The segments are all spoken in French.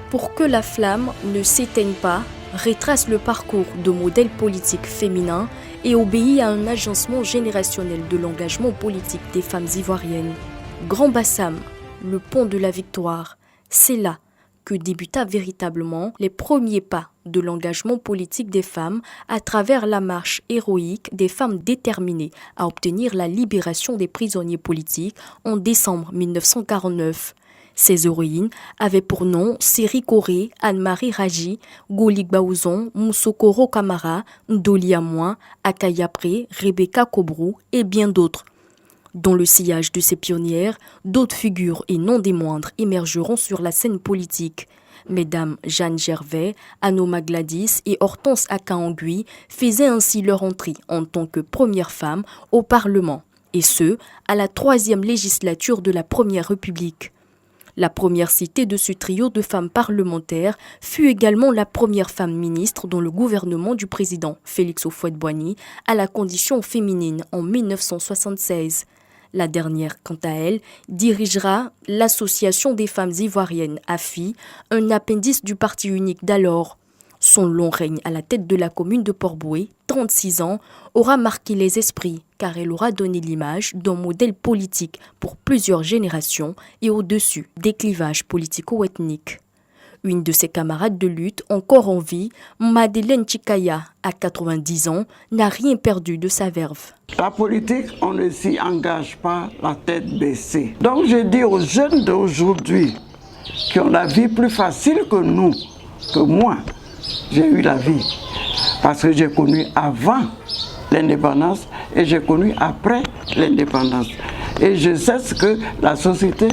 Pour que la flamme ne s'éteigne pas, retrace le parcours de modèles politiques féminins et obéit à un agencement générationnel de l'engagement politique des femmes ivoiriennes. Grand Bassam, le pont de la victoire, c'est là que débuta véritablement les premiers pas de l'engagement politique des femmes à travers la marche héroïque des femmes déterminées à obtenir la libération des prisonniers politiques en décembre 1949. Ces héroïnes avaient pour nom Séri Koré, Anne-Marie Raji, Golik Baouzon, Moussokoro Kamara, Ndoli Amoin, Akayapré, Rebecca Kobrou et bien d'autres. Dans le sillage de ces pionnières, d'autres figures et non des moindres émergeront sur la scène politique. Mesdames Jeanne Gervais, Anoma Gladys et Hortense Akaangui faisaient ainsi leur entrée en tant que premières femmes au Parlement, et ce, à la 3e législature de la Première République. La première citée de ce trio de femmes parlementaires fut également la première femme ministre dans le gouvernement du président Félix Houphouët-Boigny à la condition féminine en 1976. La dernière, quant à elle, dirigera l'Association des femmes ivoiriennes AFI, un appendice du parti unique d'alors. Son long règne à la tête de la commune de Port-Bouët, 36 ans, aura marqué les esprits car elle aura donné l'image d'un modèle politique pour plusieurs générations et au-dessus des clivages politico-ethniques. Une de ses camarades de lutte, encore en vie, Madeleine Chikaya, à 90 ans, n'a rien perdu de sa verve. La politique, on ne s'y engage pas la tête baissée. Donc je dis aux jeunes d'aujourd'hui qui ont la vie plus facile que nous, que moi, j'ai eu la vie. Parce que j'ai connu avant l'indépendance et j'ai connu après l'indépendance. Et je sais ce que la société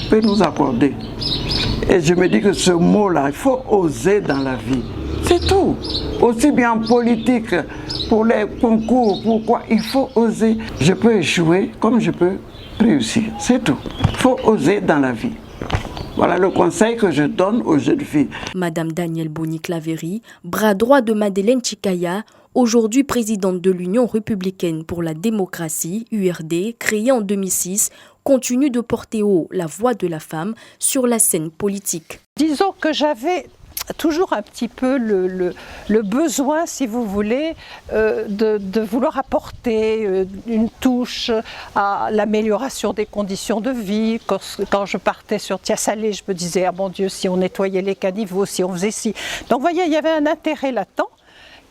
peut nous accorder. Et je me dis que ce mot-là, il faut oser dans la vie. C'est tout. Aussi bien en politique, pour les concours, pourquoi il faut oser. Je peux échouer comme je peux réussir. C'est tout. Il faut oser dans la vie. Voilà le conseil que je donne aux jeunes filles. Madame Danielle Boni-Claverie, bras droit de Madeleine Chikaya, aujourd'hui présidente de l'Union républicaine pour la démocratie, URD, créée en 2006, continue de porter haut la voix de la femme sur la scène politique. Disons que j'avais toujours un petit peu le besoin, si vous voulez, de vouloir apporter une touche à l'amélioration des conditions de vie. Quand je partais sur Tiasalé, je me disais, ah mon Dieu, si on nettoyait les caniveaux, si on faisait ci. Donc vous voyez, il y avait un intérêt latent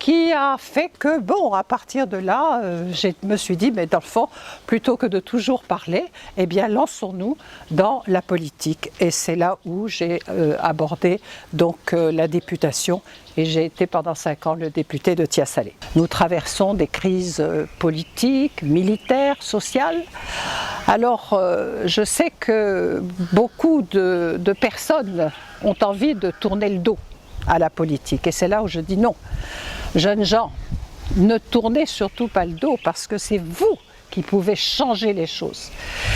qui a fait que, bon, à partir de là, je me suis dit, mais dans le fond, plutôt que de toujours parler, eh bien, lançons-nous dans la politique. Et c'est là où j'ai abordé donc la députation et j'ai été pendant 5 ans le député de Tiasalé. Nous traversons des crises politiques, militaires, sociales. Alors, je sais que beaucoup de personnes ont envie de tourner le dos à la politique. Et c'est là où je dis non. Jeunes gens, ne tournez surtout pas le dos parce que c'est vous qui pouvez changer les choses.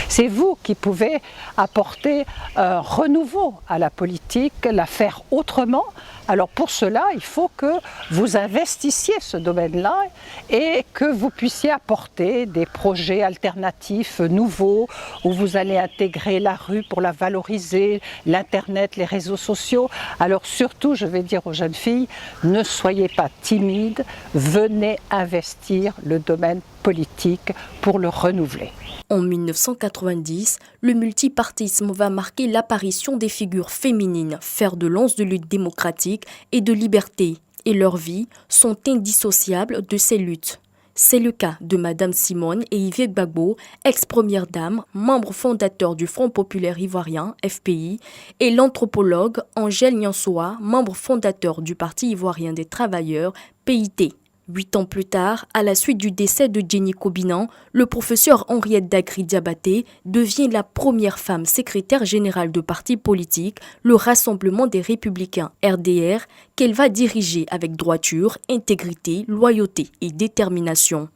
C'est vous qui pouvez apporter un renouveau à la politique, la faire autrement. Alors pour cela, il faut que vous investissiez ce domaine-là et que vous puissiez apporter des projets alternatifs nouveaux où vous allez intégrer la rue pour la valoriser, l'Internet, les réseaux sociaux. Alors surtout, je vais dire aux jeunes filles, ne soyez pas timides, venez investir le domaine politique pour le renouveler. En 1990, le multipartisme va marquer l'apparition des figures féminines, fer de lance de lutte démocratique et de liberté, et leurs vies sont indissociables de ces luttes. C'est le cas de Madame Simone et Yves Gbagbo, ex-première dame, membre fondateur du Front populaire ivoirien, FPI, et l'anthropologue Angèle Nyansoa, membre fondateur du Parti ivoirien des travailleurs, PIT. 8 ans plus tard, à la suite du décès de Jenny Kobinan, le professeur Henriette Dagri-Diabaté devient la première femme secrétaire générale de parti politique, le Rassemblement des Républicains RDR, qu'elle va diriger avec droiture, intégrité, loyauté et détermination.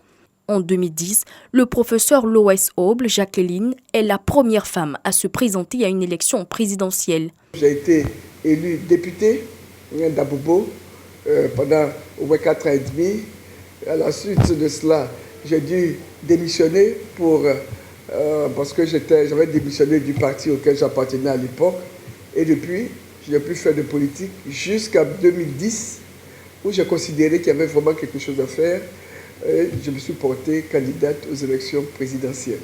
En 2010, le professeur Loès Oble, Jacqueline, est la première femme à se présenter à une élection présidentielle. J'ai été élue députée d'Abobo pendant au moins 4 ans et demi. À la suite de cela, j'ai dû démissionner parce que j'avais démissionné du parti auquel j'appartenais à l'époque. Et depuis, je n'ai plus fait de politique jusqu'à 2010, où j'ai considéré qu'il y avait vraiment quelque chose à faire. Et je me suis portée candidate aux élections présidentielles.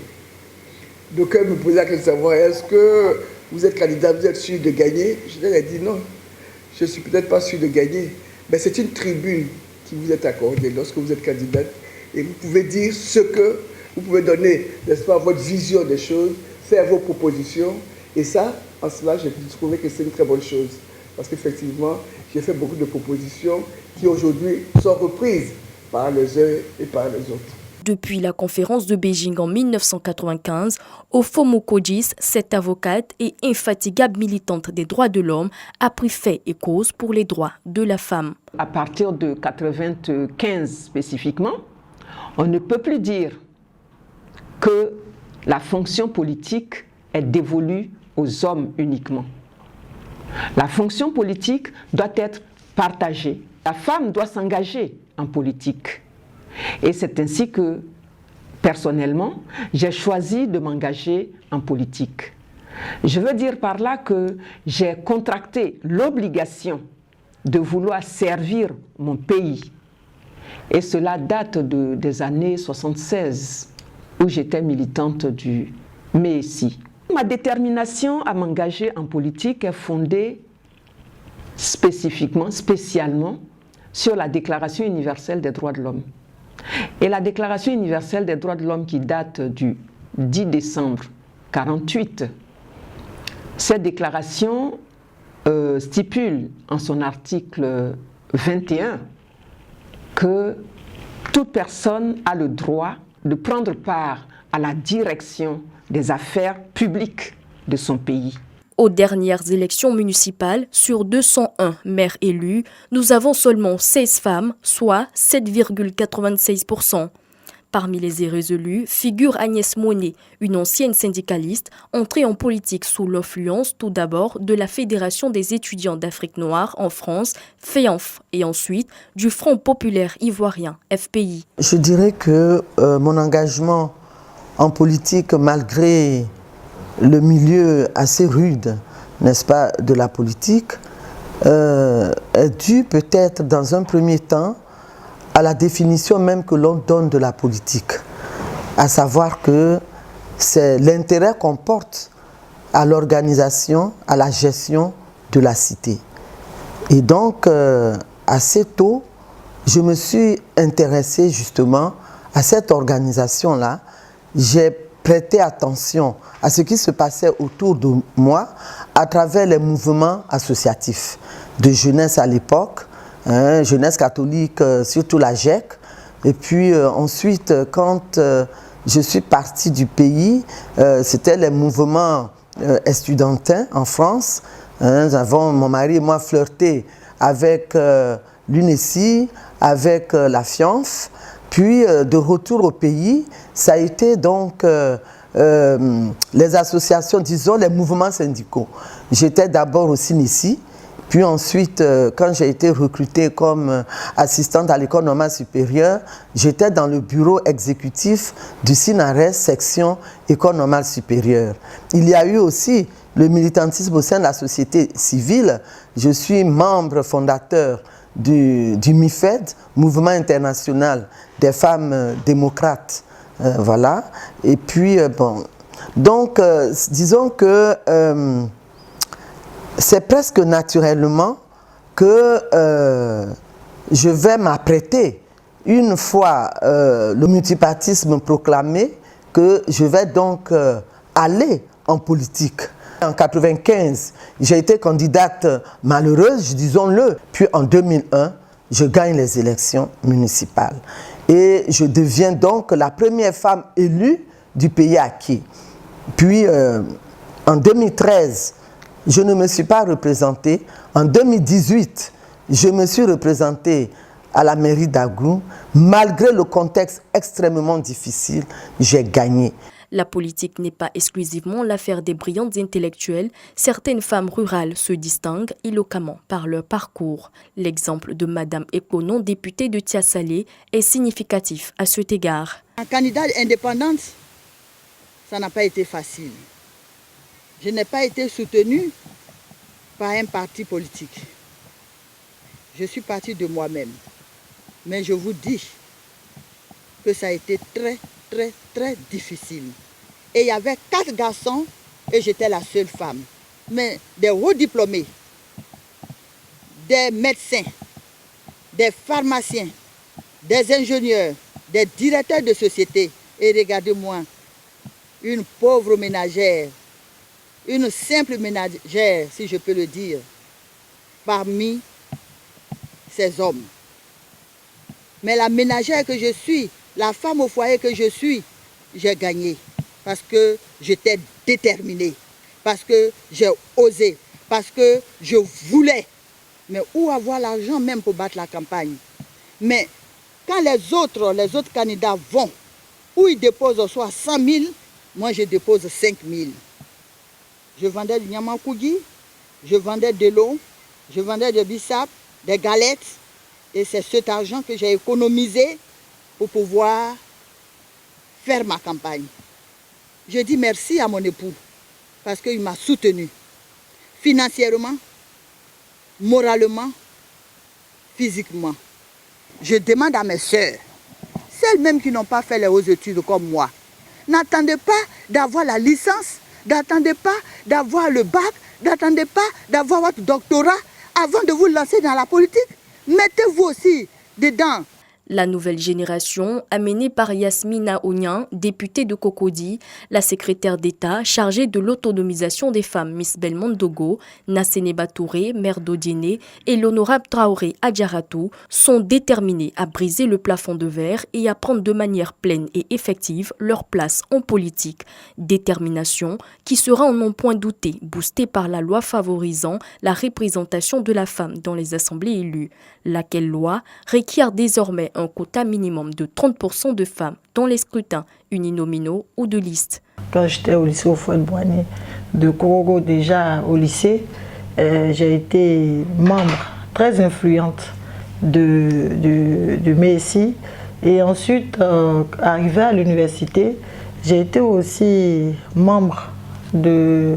Donc, elle me posait la question de savoir, est-ce que vous êtes candidat, vous êtes sûr de gagner? Je lui ai dit non, je ne suis peut-être pas sûr de gagner, mais c'est une tribune qui vous est accordée lorsque vous êtes candidate et vous pouvez dire ce que vous pouvez donner, n'est-ce pas, votre vision des choses, faire vos propositions. Et ça, en cela, j'ai trouvé que c'est une très bonne chose. Parce qu'effectivement, j'ai fait beaucoup de propositions qui aujourd'hui sont reprises par les uns et par les autres. Depuis la conférence de Beijing en 1995, Ofomo Kodjis, cette avocate et infatigable militante des droits de l'homme, a pris fait et cause pour les droits de la femme. À partir de 1995 spécifiquement, on ne peut plus dire que la fonction politique est dévolue aux hommes uniquement. La fonction politique doit être partagée. La femme doit s'engager en politique. Et c'est ainsi que, personnellement, j'ai choisi de m'engager en politique. Je veux dire par là que j'ai contracté l'obligation de vouloir servir mon pays. Et cela date des années 1976, où j'étais militante du MESI. Ma détermination à m'engager en politique est fondée spécialement, sur la Déclaration universelle des droits de l'homme. Et la Déclaration universelle des droits de l'homme qui date du 10 décembre 1948, cette déclaration stipule en son article 21 que toute personne a le droit de prendre part à la direction des affaires publiques de son pays. Aux dernières élections municipales, sur 201 maires élus, nous avons seulement 16 femmes, soit 7,96%. Parmi les irrésolus figure Agnès Monet, une ancienne syndicaliste, entrée en politique sous l'influence tout d'abord de la Fédération des étudiants d'Afrique noire en France, FEANF, et ensuite du Front populaire ivoirien, FPI. Je dirais que mon engagement en politique, malgré le milieu assez rude, n'est-ce pas, de la politique, est dû peut-être dans un premier temps à la définition même que l'on donne de la politique, à savoir que c'est l'intérêt qu'on porte à l'organisation, à la gestion de la cité. Et donc, assez tôt, je me suis intéressé justement à cette organisation-là. J'ai prêté attention à ce qui se passait autour de moi à travers les mouvements associatifs de jeunesse à l'époque, jeunesse catholique, surtout la GEC. Et puis ensuite, quand je suis partie du pays, c'était les mouvements estudiantins en France. Nous avons, mon mari et moi, flirté avec l'UNESI, avec la FIANF. Puis, de retour au pays, ça a été donc les associations, disons les mouvements syndicaux. J'étais d'abord au CINESI, puis ensuite, quand j'ai été recrutée comme assistante à l'école normale supérieure, j'étais dans le bureau exécutif du CINARES, section école normale supérieure. Il y a eu aussi le militantisme au sein de la société civile. Je suis membre fondateur du MIFED, Mouvement international des femmes démocrates, voilà. Et puis, bon, donc, disons que c'est presque naturellement que je vais m'apprêter, une fois le multipartisme proclamé, que je vais donc aller en politique. En 1995, j'ai été candidate malheureuse, disons-le. Puis en 2001, je gagne les élections municipales. Et je deviens donc la première femme élue du pays acquis. Puis en 2013, je ne me suis pas représentée. En 2018, je me suis représentée à la mairie d'Agou. Malgré le contexte extrêmement difficile, j'ai gagné. La politique n'est pas exclusivement l'affaire des brillantes intellectuelles. Certaines femmes rurales se distinguent éloquemment par leur parcours. L'exemple de Madame Ekonon, députée de Tiasalé, est significatif à cet égard. En candidate indépendante, ça n'a pas été facile. Je n'ai pas été soutenue par un parti politique. Je suis partie de moi-même. Mais je vous dis que ça a été très, très, très difficile. Et il y avait 4 garçons et j'étais la seule femme. Mais des hauts diplômés, des médecins, des pharmaciens, des ingénieurs, des directeurs de société. Et regardez-moi, une pauvre ménagère, une simple ménagère, si je peux le dire, parmi ces hommes. Mais la ménagère que je suis, la femme au foyer que je suis, j'ai gagné. Parce que j'étais déterminée, parce que j'ai osé, parce que je voulais. Mais où avoir l'argent même pour battre la campagne? Mais quand les autres candidats vont, où ils déposent soit 100 000, moi je dépose 5 000. Je vendais du Nyamakougui, je vendais de l'eau, je vendais du bissap, des galettes. Et c'est cet argent que j'ai économisé pour pouvoir faire ma campagne. Je dis merci à mon époux parce qu'il m'a soutenu financièrement, moralement, physiquement. Je demande à mes sœurs, celles même qui n'ont pas fait les hautes études comme moi, n'attendez pas d'avoir la licence, n'attendez pas d'avoir le bac, n'attendez pas d'avoir votre doctorat avant de vous lancer dans la politique. Mettez-vous aussi dedans. La nouvelle génération, amenée par Yasmina Onyan, députée de Cocody, la secrétaire d'État chargée de l'autonomisation des femmes Miss Belmondo Dogo, Nasseneba Touré, maire d'Odiéné, et l'honorable Traoré Adjaratou, sont déterminés à briser le plafond de verre et à prendre de manière pleine et effective leur place en politique. Détermination qui sera en non point douté boostée par la loi favorisant la représentation de la femme dans les assemblées élues, laquelle loi requiert désormais un quota minimum de 30% de femmes dans les scrutins uninominaux ou de liste. Quand j'étais au lycée Houphouët-Boigny de Korogo, déjà au lycée, j'ai été membre très influente de MESI. Et ensuite, arrivé à l'université, j'ai été aussi membre de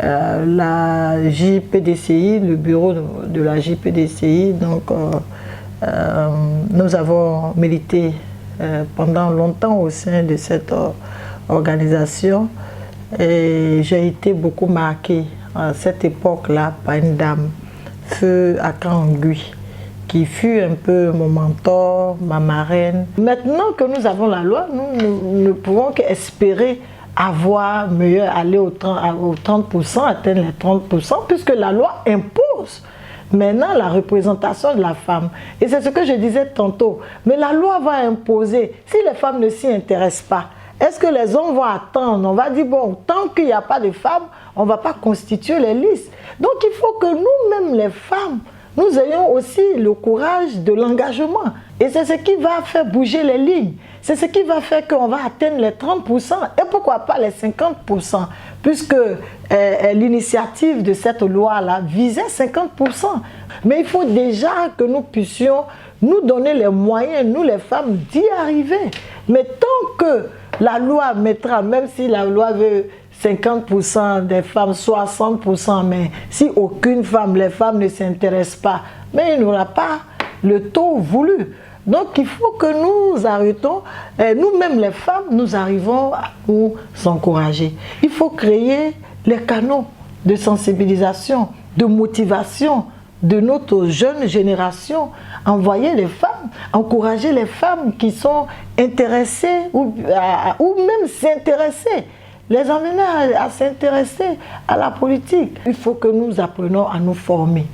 la JPDCI, le bureau de la JPDCI. Donc, nous avons milité pendant longtemps au sein de cette organisation et j'ai été beaucoup marquée à cette époque-là par une dame, Feu Akangui, qui fut un peu mon mentor, ma marraine. Maintenant que nous avons la loi, nous ne pouvons qu'espérer avoir meilleur, aller au 30%, atteindre les 30%, puisque la loi impose maintenant la représentation de la femme. Et c'est ce que je disais tantôt. Mais la loi va imposer. Si les femmes ne s'y intéressent pas, est-ce que les hommes vont attendre? On va dire, bon, tant qu'il n'y a pas de femmes, on ne va pas constituer les listes. Donc il faut que nous-mêmes, les femmes, nous ayons aussi le courage de l'engagement. Et c'est ce qui va faire bouger les lignes. C'est ce qui va faire qu'on va atteindre les 30% et pourquoi pas les 50%, puisque l'initiative de cette loi-là visait 50%. Mais il faut déjà que nous puissions nous donner les moyens, nous les femmes, d'y arriver. Mais tant que la loi mettra, même si la loi veut 50% des femmes, 60%, mais si aucune femme, les femmes ne s'intéressent pas, mais il n'y aura pas le taux voulu. Donc il faut que nous arrêtons, nous-mêmes les femmes, nous arrivons à nous encourager. Il faut créer les canaux de sensibilisation, de motivation de notre jeune génération, envoyer les femmes, encourager les femmes qui sont intéressées ou même s'intéresser, les emmener à s'intéresser à la politique. Il faut que nous apprenions à nous former.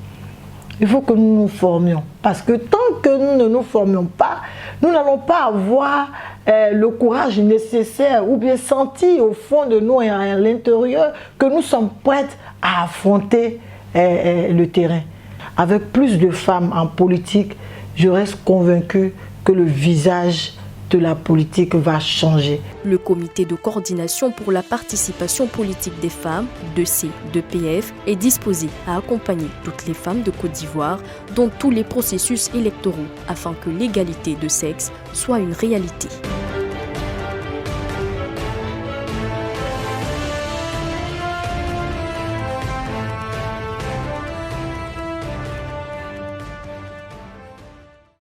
Il faut que nous nous formions. Parce que tant que nous ne nous formions pas, nous n'allons pas avoir le courage nécessaire ou bien sentir au fond de nous et à l'intérieur que nous sommes prêtes à affronter le terrain. Avec plus de femmes en politique, je reste convaincue que le visage de la politique va changer. Le comité de coordination pour la participation politique des femmes, DEC-DPF, est disposé à accompagner toutes les femmes de Côte d'Ivoire dans tous les processus électoraux afin que l'égalité de sexe soit une réalité.